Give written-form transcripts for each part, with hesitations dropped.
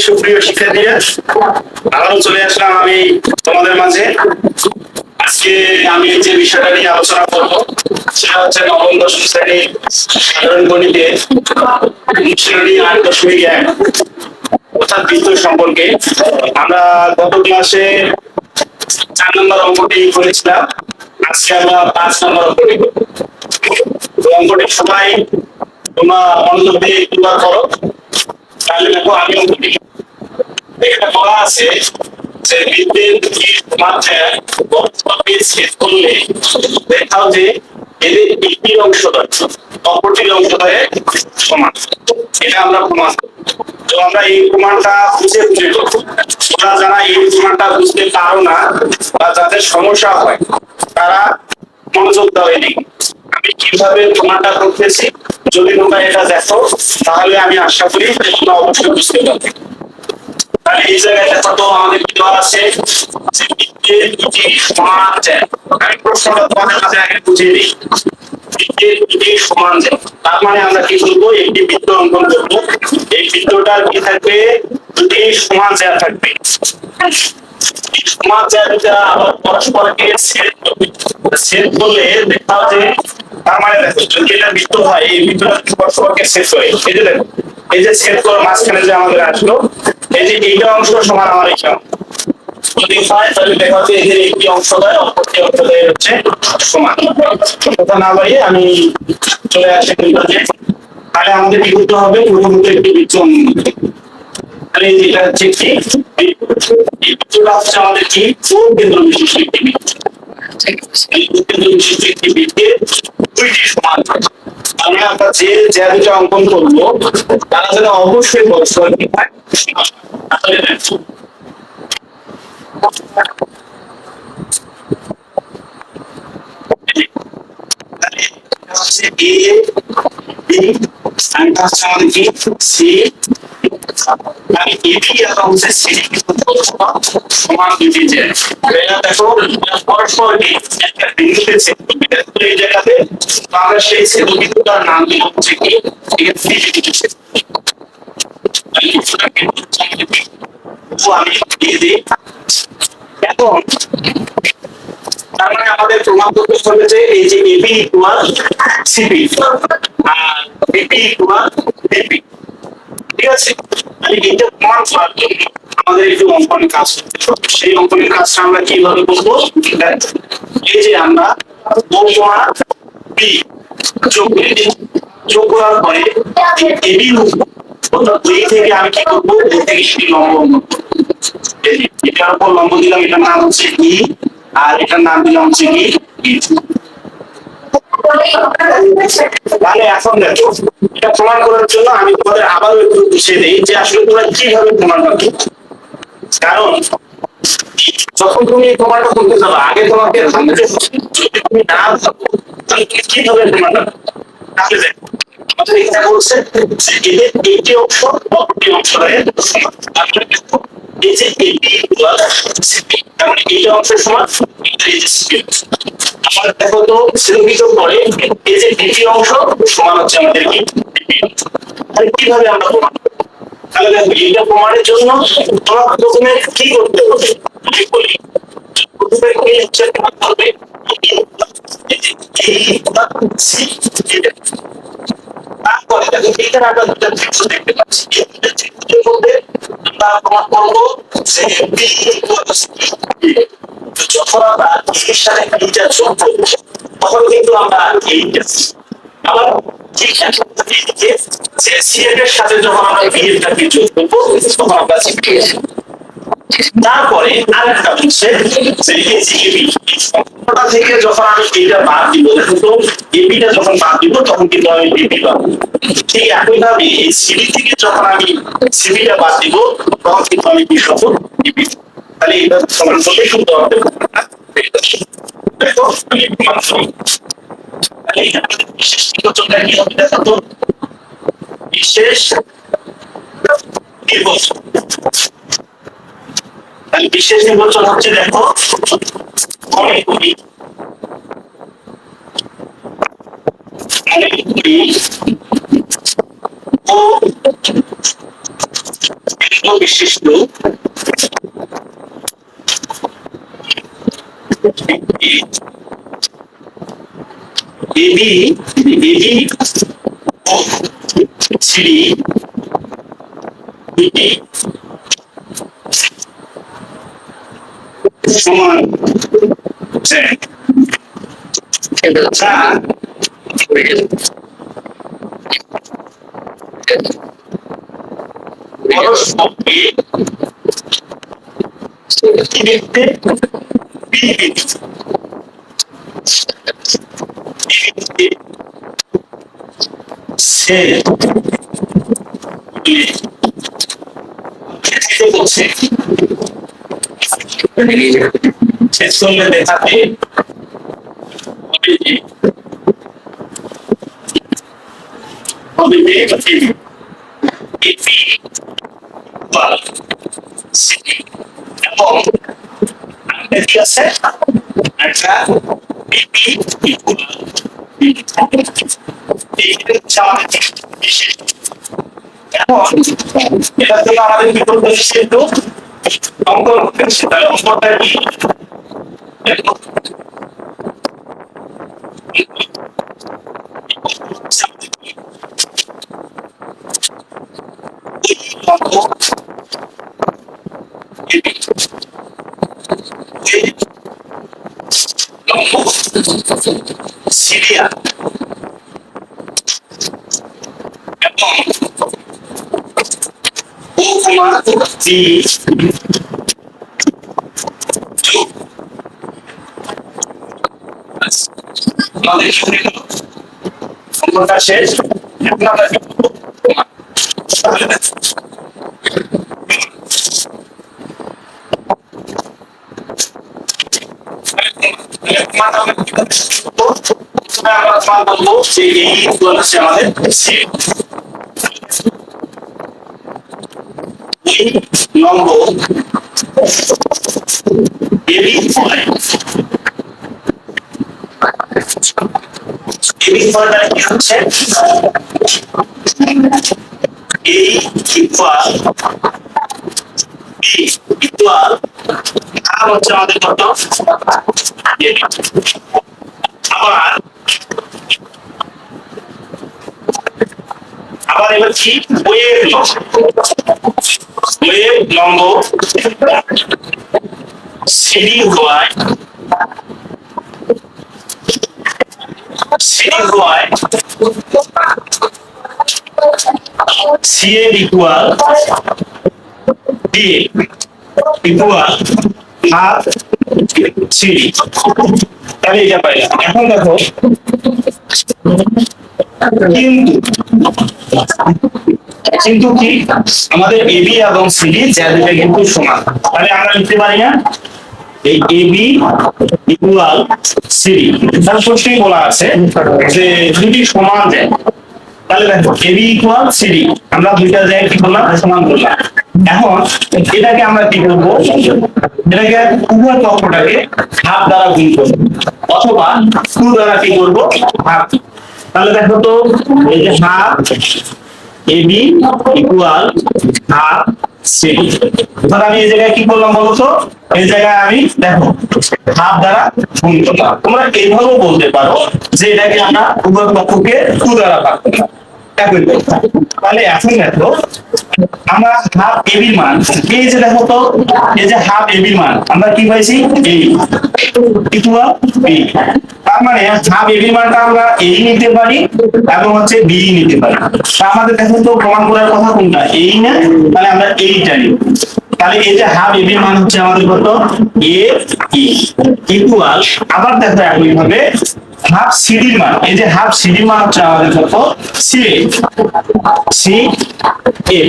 সুপ্রিয় শিক্ষার্থীরা, আবারও চলে আসলাম আমি তোমাদের মাঝে। আজকে আমি যে বিষয়টা নিয়ে আলোচনা করব সেটা হচ্ছে নবম দশম শ্রেণীর সাধারণ গণিতে অনুশীলনী ৮.১ অর্থাৎ বৃত্ত সম্পর্কে। আমরা গত ক্লাসে ৪ নম্বর অঙ্কটি করেছিলাম, আজকে আমরা ৫ নম্বর অঙ্কটি করব। অঙ্কটি সবাই তোমরা মনোযোগ দিয়ে একটু করো, তাহলে দেখো আমি অঙ্কটি এখানে বলা আছে যে বৃত্তের দুটি মাত্রায় ছেদ করলে দেখাও যে এদের একটির অংশদ্বয় অপরটির অংশদ্বয়ের সমান। এটা আমরা প্রমাণ করব। তো আমরা এই প্রমাণটা বুঝে করবো। তোমরা যারা এই প্রমাণটা বুঝতে পারো না বা যাদের সমস্যা হয় তারা মনোযোগ দাও এদিকে। আমি কিভাবে প্রমাণটা করতেছি যদি তোমরা এটা দেখো তাহলে আমি আশা করি তোমরা অবশ্যই বুঝতে পারবে। তাহলে এই জায়গায় দেখো তো আমাদের কি দেওয়া আছে যে বৃত্তের দুটি সমান জ্যা। আমি প্রশ্নটা তোমাদের কাছে আগে বুঝিয়ে দিই। বৃত্তের দুটি সমান জ্যা, তার মানে আমরা কি করবো, একটি বৃত্ত অঙ্কন করবো। এই বৃত্তটার কি থাকবে, দুটি সমান জ্যা থাকবে। সমান জ্যা দুটা আবার পরস্পরকে ছেদ করবে। ছেদ করলে দেখাও যে, তার মানে দেখো যদি এটা বৃত্ত হয় এই বৃত্তটা পরস্পরকে ছেদ করে, এই যে দেখো এই যে ছেদ করে মাঝখানে যে আমাদের আসলো, এই যে এইটা অংশ সমান আমার এই যদি হয় তাহলে দেখা যাচ্ছে এদের একটি অংশদ্বয় অপরটি অংশদ্বয় হচ্ছে সমান। কথা না বাড়িয়ে আমি চলে আসি নির্বাচনে। তাহলে আমাদের কি করতে হবে, প্রথমত একটি বৃত্ত অঙ্কন করতে হবে। তাহলে এটা হচ্ছে কি এই বৃত্তটা হচ্ছে আমাদের কি কেন্দ্র বিশিষ্ট একটি বৃত্ত। এই কেন্দ্র বিশিষ্ট একটি বৃত্তের দুইটি সমান আমরা যে দুটো অঙ্কন করবো তারা যেন অবশ্যই পরস্পর কি হয় সমান। তাহলে দেখো A B and আমাদের কি C মানে AB এবং C সমান দুটি যে এটা দেখো পরস্পর একটা বিন্দুতে ছেদ করবে। এই জায়গাতে আমরা সেই ছেদবিন্দুটার নাম দিলাম হচ্ছে কি আমি দিয়ে দিই। এখন তার মানে আমাদের প্রমাণ করতে হবে যে এই যে এবি ইকুয়াল সিপি আর বিপি ইকুয়াল ডিপি, ঠিক আছে। তাহলে এটা প্রমাণ করার জন্য আমাদের একটু অঙ্কনের কাজ করতে হবে। সেই অঙ্কনের কাজটা আমরা কিভাবে করবো, এই যে আমরা বর্গমা বি যোগ করার পরে এবি অর্থাৎ দুই থেকে আমি কি করবো, দুই থেকে একটি লম্ব অঙ্কন করবো। এটার উপর লম্ব দিলাম, এটার নাম হচ্ছে ই আর এটার নাম দিলাম হচ্ছে কি। তাহলে এখন দেখো এটা প্রমাণ করার জন্য আমি তোমাদের আবারও একটু বুঝিয়ে দিই যে আসলে তোমরা কিভাবে প্রমাণ করবে। কারণ যখন তুমি এই প্রমাণটা করতে যাবে আগে তোমাকে ভাবতে যদি তুমি না ভাবো তাহলে কিভাবে প্রমাণটা করবে। তাহলে দেখো আমাদের এখানে বলছে যে এদের একটি অংশ অপরটি অংশের সমান। তাহলে দেখো এই যে এটি ইকুয়াল সিপি, তার মানে এইটা অংশের সমান এই যে সিপি। আমার দেখো তো ছেদবিত পরে এই যে ডিপি অংশ সমান হচ্ছে আমাদের কি ডিপি। তাহলে কিভাবে আমরা প্রমাণ করব, তাহলে দেখো এইটা প্রমাণের জন্য তোমরা প্রথমে কি করতে হবে আমি বলি। প্রথমে কি হচ্ছে প্রমাণ করবে তারপরে দেখো এইটার আমরা দুটো চিত্র দেখতে পাচ্ছি। এই দুটো চিত্রের মধ্যে আমরা প্রমাণ করবো যে বি ইকুয়াল সি। যখন আমরা এর সাথে এইটা যোগ করবো তখন কিন্তু আমরা এইটা আবার ঠিক এদিকে যে সি এর সাথে যখন আমরা বি এরটাকে যোগ করবো তখন আমরা সি পেয়ে যাবো। তারপরে আরেকটা হচ্ছে যে এই যে এবি সম্পূর্ণটা থেকে যখন আমি এইটা বাদ দিব, দেখো তো এবিটা যখন বাদ দিব তখন কিন্তু আমি ডিপি পাবো। ঠিক একইভাবে এই সিবি থেকে যখন আমি সিবিটা বাদ দিব তখন কিন্তু আমি কি পাবো, ডিপি। তাহলে এটা সমান করলে শুদ্ধ হবে। দেখো আমি প্রমাণ করি। তাহলে এখানে বিশেষ নির্বাচনটা কি হবে দেখো তো, বিশেষ নির্বাচন। তাহলে বিশেষ নির্বাচন হচ্ছে দেখো অনেকগুলি ও বিশিষ্ট এবি ও সিডি দুটি সমান শেষ করলে দেখাতে আছে একটা এটা থেকে আমাদের কি করতে হচ্ছে একটু অঙ্ক করতে তাহলে অঙ্কটা কি সিরিয়া এবং সম্পর্কটা শেষ এখন আমরা বলবো যে এই হচ্ছে আমাদের নম্বর এবি ফলটা কি হচ্ছে এই ইকুয়াল বি ইকুয়াল আর হচ্ছে আমাদের কত আবার আবার এবার কি ওয়েভ লম্ব সিডি হয় CA equal DA equal half CD তাহলে এটা পাইলাম এখন দেখো কিন্তু কি আমাদের AB এবং CD দুটো কিন্তু সমান তাহলে আমরা লিখতে পারি না এই AB ইকুয়াল CD তার প্রশ্নেই বলা আছে যে দুটি সমান যায় তাহলে দেখো AB ইকুয়াল CD আমরা দুইটা জায়গায় কি করলাম সমান করলাম এখন এটাকে আমরা কি করব এটাকে উভয় পক্ষটাকে হাফ দ্বারা গুণ করব অথবা 2 দ্বারা কি করব হাফ তাহলে দেখো তো এই যে half AB equal half CD এবার আমি এই জায়গায় কি করলাম বলো তো এই জায়গায় আমি দেখো হাফ দ্বারা গুণ করলাম তোমরা এইভাবেও বলতে পারো যে এটাকে আমরা উভয় পক্ষকে 2 দ্বারা ভাগ করলাম তাহলে এখন দেখো আমরা হাফ এবি মান এই যে দেখো তো এই যে হাফ এবি মান আমরা কি পাইছি এই ইকুয়াল বি তার মানে হাফ এবি মানটা আমরা এই নিতে পারি এবং হচ্ছে বি নিতে পারি তা আমাদের দেখো তো প্রমাণ করার কথা কোনটা এই না তাহলে আমরা এইটা নিই তাহলে এই যে হাফ এবি মান হচ্ছে আমাদের কত এ ইকুয়াল আবার দেখো একই ভাবে হাফ সিডি মান এই যে হাফ সিডি মান হচ্ছে আমাদের কত সি এ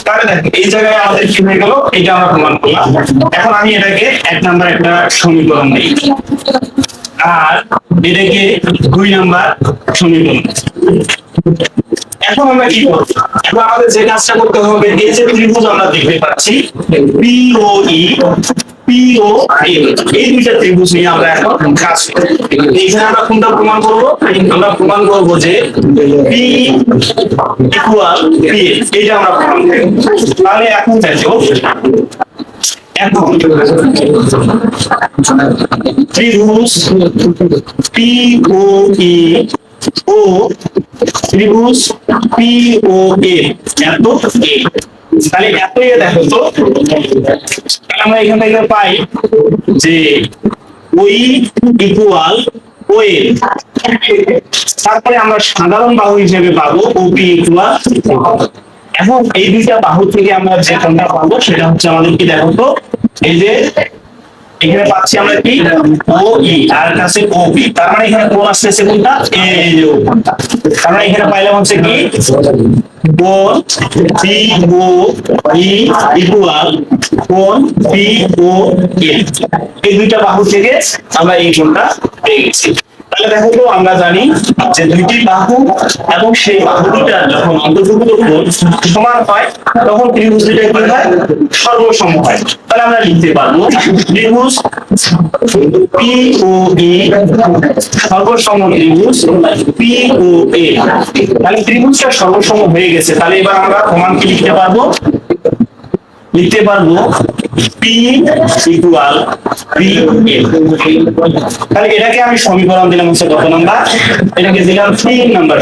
তাহলে দেখো এই জায়গায় আমাদের কি হয়ে গেল এটা আমরা প্রমাণ করলাম এখন আমি এটাকে এক নাম্বার একটা সমীকরণ দিই আর এটাকে 2 নাম্বার সমীকরণ এখন আমরা কি করব এখন আমাদের যে কাজটা করতে হবে এই যে ত্রিভুজ আমরা দেখতে পাচ্ছি POE পি ও এ, এই দুইটা ত্রিভুজ নিয়ে আমরা এখন কাজ করব। এখানে আমরা কোনটা প্রমাণ করব? আমরা প্রমাণ করব যে পি ইকুয়াল পি, এইটা আমরা প্রমাণ করব। তাহলে এখন দেখো, এখন ত্রিভুজ পি ও ই ও ত্রিভুজ পি ও এ, এত এ, তাহলে এত এ দেখো তো, তাহলে আমরা এখান থেকে পাই যে ওই ইকুয়াল ও এ, তারপরে আমরা সাধারণ বাহু হিসেবে পাবো ওপি ইকুয়াল। এখন এই দুইটা বাহু থেকে আমরা যে কোণটা পাবো সেটা হচ্ছে আমাদের কি দেখো তো, এই যে এখানে পাচ্ছি আমরা কি ও ই আর কাছে ও বি, তার মানে এখানে কোণ আসছে কোনটা, এই যে ও কোণটা, তার মানে এখানে পাইলাম হচ্ছে কি কোণ পি ও ই ইকুয়াল কোণ পি ও এ, এই দুইটা বাহু থেকে আমরা এই কোণটা পেয়ে গেছি। তাহলে দেখো তো, আমরা জানি যে দুইটি বাহু এবং সেই বাহু দুইটা যখন অন্তর্ভুক্ত কোণ সমান হয় তখন ত্রিভুজ দুইটা কি হয়, সর্বসম হয়। তাহলে আমরা লিখতে পারবো ত্রিভুজ পি ও এ সর্বসম ত্রিভুজ পি ও এ। তাহলে ত্রিভুজটা সর্বসম হয়ে গেছে, তাহলে এবার আমরা প্রমাণ কি লিখতে পারবো? লিখতে পারবো পি ইকুয়াল পি এ। তাহলে এটাকে আমি সমীকরণ দিলাম হচ্ছে কত নাম্বার? এটাকে দিলাম 3 নাম্বার।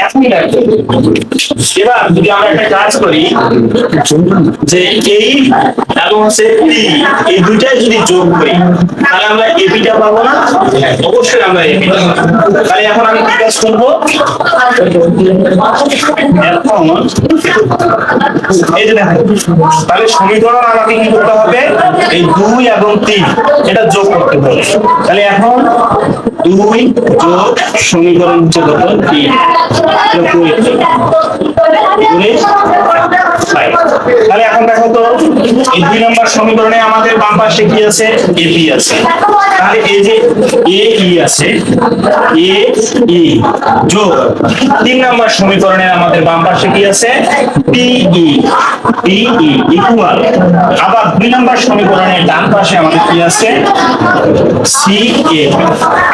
এখন দেখো, এবার যদি আমরা একটা কাজ করি যে এই এবং হচ্ছে পি, এই দুইটাই যদি যোগ করি তাহলে আমরা এপিটা পাবো না? অবশ্যই আমরা এপিটা পাবো। তাহলে এখন আমি কি কাজ করব? এখন এই যে দেখো, তাহলে সমীকরণ আমাকে কি করতে হবে? এই 2 এবং 3 এটা যোগ করতে হবে। তাহলে এখন 2 যোগ সমীকরণ হচ্ছে কত? 3। তাহলে এখন দেখো তো, এই 2 নম্বর সমীকরণে আমাদের বাম পাশে কি আছে? এবি আছে। তাহলে এই যে এ ই আছে, এ ই যোগ 3 নম্বর সমীকরণে আমাদের বাম পাশে কি আছে? P E, P E equal, আবার 2 নম্বর সমীকরণের ডান পাশে আমাদের কি আছে? সি এ,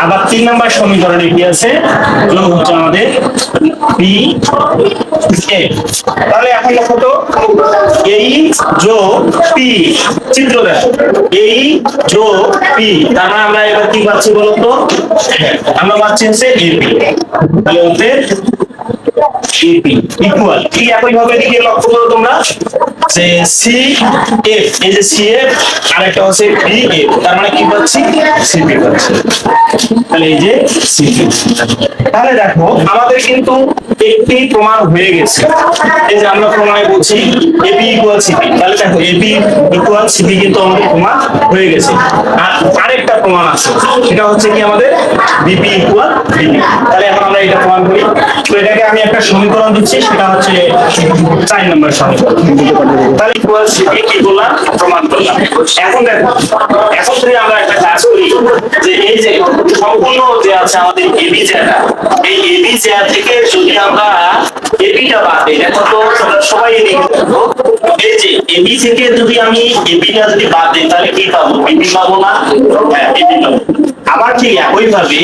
আবার 3 নম্বর সমীকরণে কি আছে? যোগ হচ্ছে আমাদের পি এ। তাহলে এখন দেখো তো, এই যোগ পি, চিত্র দেখো, এই যোগ পি, তার মানে আমরা এবার কি পাচ্ছি বলতো? আমরা পাচ্ছি হচ্ছে এপি। তাহলে হচ্ছে এপি ইকুয়াল কি, একই ভাবে দিকে লক্ষ্য করো তোমরা যে সি এফ, এই যে সি এফ আর একটা হচ্ছে বি এফ, তার মানে কি পাচ্ছি? সিপি পাচ্ছি। তাহলে এই যে সিপি। তাহলে দেখো, আমাদের কিন্তু একটি প্রমাণ হয়ে গেছে। এই যে আমরা প্রমাণে বলছি এবি ইকুয়াল সিপি, তাহলে দেখো এবি ইকুয়াল সিপি কিন্তু আমাদের প্রমাণ হয়ে গেছে। আর আরেকটা প্রমাণ আছে, সেটা হচ্ছে কি আমাদের বিপি ইকুয়াল বিপি। তাহলে এখন আমরা এটা প্রমাণ করি। তো এটাকে আমি একটা সমীকরণ দিচ্ছি, সেটা হচ্ছে 4 নম্বর সমীকরণ। তাহলে ইকুয়াল সিপি কি বললাম? প্রমাণ করলাম। এখন দেখো, এখন যদি আমরা একটা কাজ করি যে এই যে সম্পূর্ণ যে আছে আমাদের এবি জায়গা, এই এবি জায়গা থেকে যদি আমরা এবিটা বাদ দিই, দেখো তো তোমরা সবাই এদিকে দেখো, এই যে এবি থেকে যদি আমি এবিটা যদি বাদ দিই তাহলে কি পাবো? বিপি পাবো না? হ্যাঁ, বিপি পাবো। আবার ঠিক একই ভাবে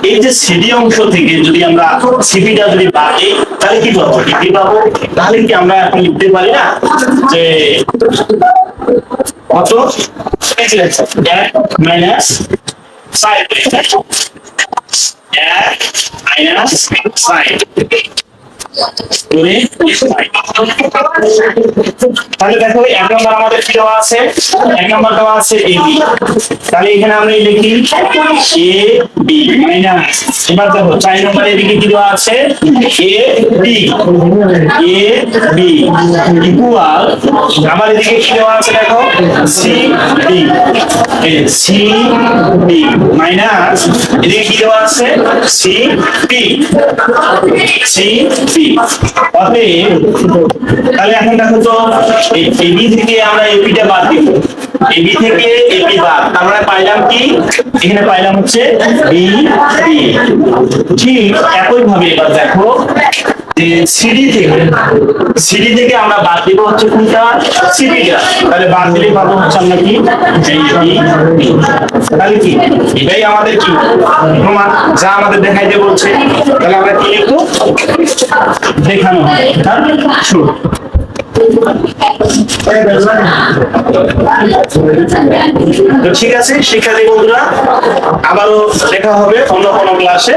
এই যে সিডি অংশ থেকে যদি আমরা সিপিটা যদি বাদ দিই তাহলে কি পাবো? ডিপি পাবো। তাহলে কি আমরা এখন লিখতে পারি না যে কত? 1 মাইনাস 5, 1 মাইনাস 5 তাহলে দেখো 1 নম্বর আমাদের কি দেওয়া আছে? 1 নম্বর দেওয়া আছে এবি। তাহলে এখানে আমরা লিখি এ বি মাইনাস, এবার দেখো 4 নম্বর এদিকে কি দেওয়া আছে? A B, A B equal, আবার এদিকে কি দেওয়া আছে দেখো? সি বি, এই সি বি মাইনাস এদিকে কি দেওয়া আছে? C B, C B. তাহলে এখন দেখো তো, এই এবি থেকে আমরা এপিটা বাদ দিব, এবি থেকে এপি বাদ, আমরা পাইলাম কি? এখানে পাইলাম হচ্ছে বি বি। ঠিক একই ভাবে এবার দেখো, যে সিডি থেকে আমরা বাদ দিব হচ্ছে কোনটা, সিডিটা। তাহলে বাদ দিলে পাবো হচ্ছে আমরা কি, এই বি। তাহলে কি এটাই আমাদের কি প্রমাণ, যা আমাদের দেখাইতে বলছে। তাহলে আমরা কি লিখবো, দেখানো হয় তার শুরু। তো ঠিক আছে শিক্ষার্থী বন্ধুরা, আবারও দেখা হবে অন্য কোনো ক্লাসে।